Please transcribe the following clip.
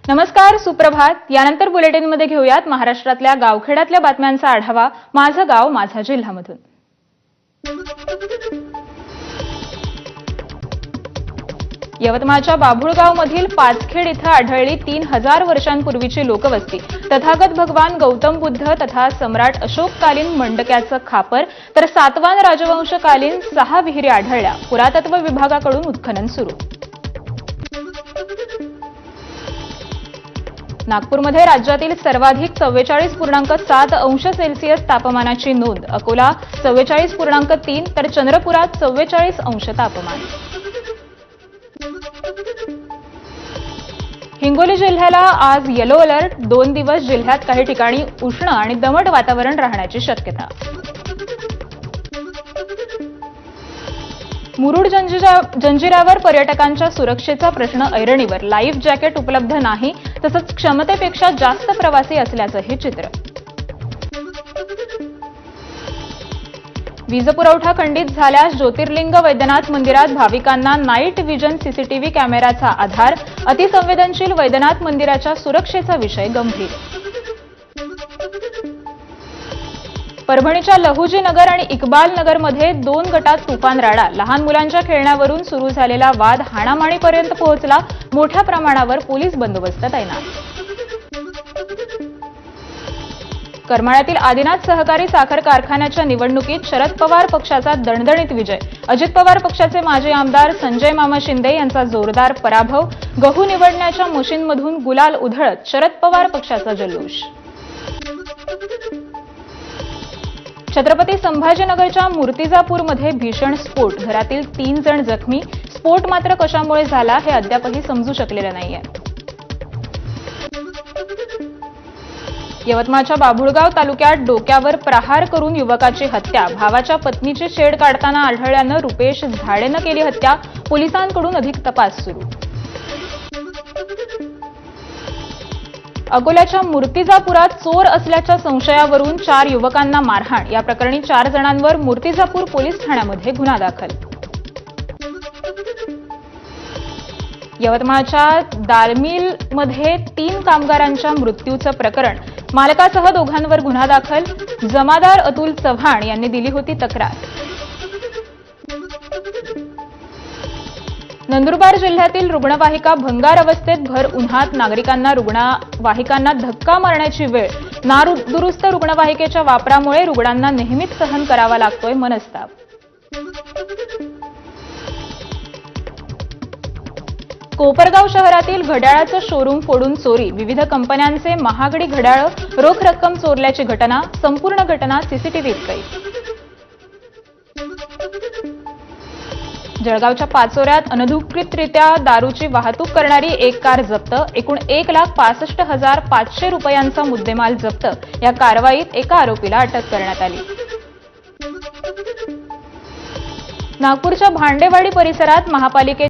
नमस्कार, सुप्रभात. यानंतर बुलेटिनमध्ये घेऊयात महाराष्ट्रातल्या गावखेड्यातल्या बातम्यांचा आढावा माझं गाव माझा जिल्हामधून. यवतमाळच्या बाभुळगावमधील पाचखेड इथं आढळली 3000 वर्षांपूर्वीची लोकवस्ती. तथागत भगवान गौतम बुद्ध तथा सम्राट अशोककालीन मंडक्याचं खापर तर सातवाहन राजवंशकालीन 6 विहिरी आढळल्या. पुरातत्व विभागाकडून उत्खनन सुरू. नागपूरमध्ये राज्यातील सर्वाधिक 44.7 अंश सेल्सिअस तापमानाची नोंद. अकोला 44.3 तर चंद्रपुरात 44 अंश तापमान. हिंगोली जिल्ह्याला आज येलो अलर्ट. 2 दिवस जिल्ह्यात काही ठिकाणी उष्ण आणि दमट वातावरण राहण्याची शक्यता. मुरुड जंजिऱ्यावर पर्यटकांच्या सुरक्षेचा प्रश्न ऐरणीवर. लाईफ जॅकेट उपलब्ध नाही तसंच क्षमतेपेक्षा जास्त प्रवासी असल्याचंही चित्र. वीजपुरवठा खंडित झाल्यास ज्योतिर्लिंग वैद्यनाथ मंदिरात भाविकांना नाईट व्हिजन सीसीटीव्ही कॅमेराचा आधार. अतिसंवेदनशील वैद्यनाथ मंदिराच्या सुरक्षेचा विषय गंभीर. परभणीच्या लहुजी नगर आणि इक्बाल नगरमध्ये 2 गटात तुफान राडा. लहान मुलांच्या खेळण्यावरून सुरू झालेला वाद हाणामारीपर्यंत पोहोचला. मोठ्या प्रमाणावर पोलीस बंदोबस्त तैनात. करमाळ्यातील आदिनाथ सहकारी साखर कारखान्याच्या निवडणुकीत शरद पवार पक्षाचा दणदणीत विजय. अजित पवार पक्षाचे माजी आमदार संजय मामा शिंदे यांचा जोरदार पराभव. गहू निवडण्याच्या मशीनमधून गुलाल उधळत शरद पवार पक्षाचा जल्लोष. छत्रपती संभाजीनगरच्या मूर्तिजापूरमध्ये भीषण स्फोट. घरातील 3 जण जखमी. स्फोट मात्र कशामुळे झाला हे अद्यापही समजू शकलेलं नाहीये. यवतमाळच्या बाभुळगाव तालुक्यात डोक्यावर प्रहार करून युवकाची हत्या. भावाच्या पत्नीची शेड काढताना आढळल्यानं रुपेश झाडेनं केली हत्या. पोलिसांकडून अधिक तपास सुरू. अकोल्याच्या मूर्तिजापुरात चोर असल्याच्या संशयावरून 4 युवकांना मारहाण. या प्रकरणी 4 जणांवर मूर्तिजापूर पोलीस ठाण्यामध्ये गुन्हा दाखल. यवतमाळच्या दालमीलमध्ये 3 कामगारांच्या मृत्यूचं प्रकरण. मालकासह दोघांवर गुन्हा दाखल. जमादार अतुल चव्हाण यांनी दिली होती तक्रार. नंदुरबार जिल्ह्यातील रुग्णवाहिका भंगार अवस्थेत. भर उन्हात नागरिकांना रुग्णवाहिकांना धक्का मारण्याची वेळ. नादुरुस्त रुग्णवाहिकेच्या वापरामुळे रुग्णांना नेहमीच सहन करावा लागतोय मनस्ताप. कोपरगाव शहरातील घड्याळाचं शोरूम फोडून चोरी. विविध कंपन्यांचे महागडी घड्याळं, रोख रक्कम चोरल्याची घटना. संपूर्ण घटना सीसीटीव्हीत कैद. जळगावच्या पाचोऱ्यात अनधिकृतरित्या दारूची वाहतूक करणारी एक कार जप्त. एकूण 1,65,500 रुपयांचा मुद्देमाल जप्त. या कारवाईत एका आरोपीला अटक करण्यात आली. नागपूरच्या भांडेवाडी परिसरात महापालिकेच्या